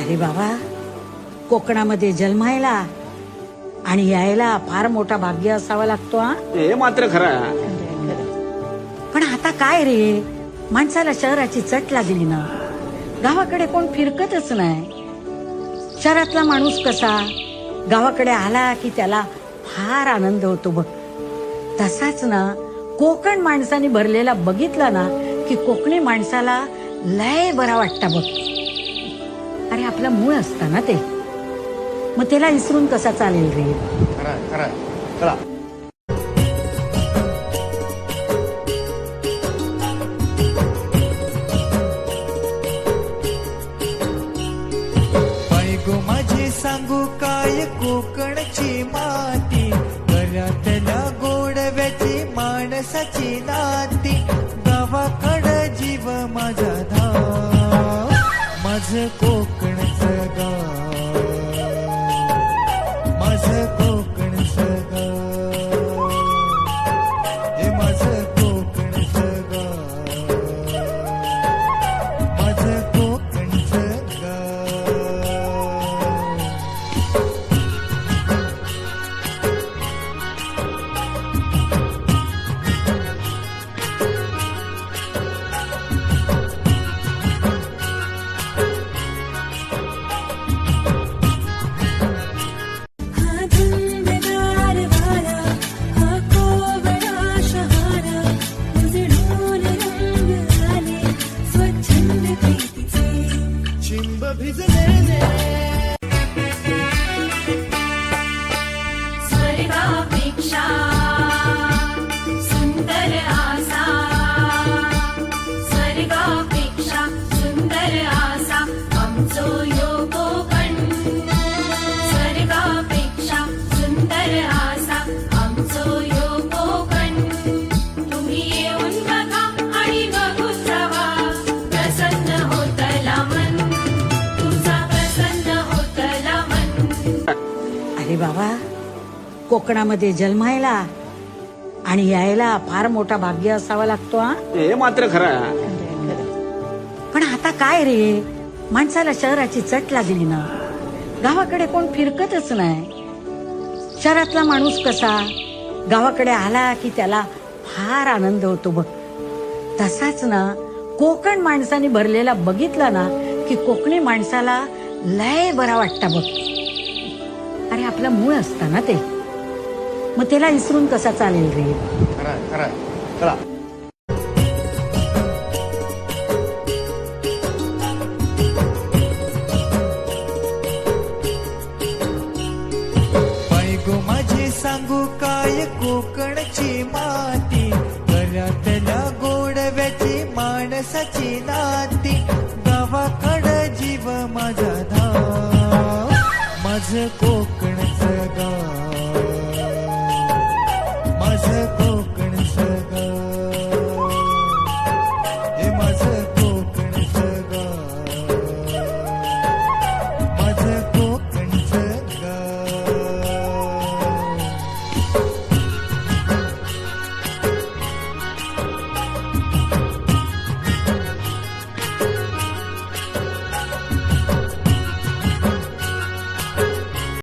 अरे बाबा, कोकणामध्ये जन्मायला आणि यायला फार मोठा भाग्य असावा लागतो हा. हे मात्र खरं आहे. पण आता काय रे, माणसाला शहराची चट लागली ना. गावाकडे कोण फिरकतच नाही. शहरातला माणूस कसा गावाकडे आला की त्याला फार आनंद होतो बघ. तसाच ना कोकण माणसाने भरलेला बघितला ना की कोकणी माणसाला लय बरा वाटता बघ. अरे आपलं मूळ असतं ना ते, मग त्याला विसरून कसा चालेल रे. खरं खरं चला. गो माझे सांगू काय कोकणची माती, गळ्यातल्या गोडव्याची माणसाची नाती, गावाकडं जीव माझा धाव, माझं कोकणचं गाव, माझं कोकणचं गाव, हे माझं कोकणचं गाव, माझं कोकणचं गाव. स्वर्गापेक्षा सुंदर आसा, स्वर्गापेक्षा सुंदर आसा आमचो यो कोकण, स्वर्गापेक्षा सुंदर आसा आमचो यो कोकण. तुम्ही येऊन बघा आणि बघून जावा, प्रसन्न होतला मन, तुझा प्रसन्न होतला मन. अरे बाबा, कोकणामध्ये जन्मायला आणि यायला फार मोठा भाग्य असावा लागतो हा. हे मात्र खरं आहे. पण आता काय रे, माणसाला शहराची चट लागली ना. गावाकडे कोण फिरकतच नाही. शहरातला माणूस कसा गावाकडे आला की त्याला फार आनंद होतो बघ. तसाच ना कोकण माणसाने भरलेला बघितला ना की कोकणी माणसाला लय बरा वाटता बघ. अरे आपलं मूळ असतं ना ते, मग त्याला विसरून कसा चालेल रे. खरं खरं चला. गो माझे सांगू काय कोकणची माती, गळ्यातल्या गोडव्याची माणसाची नाती, गावाकडं जीव माझा धाव, माझं कोकणचं गाव.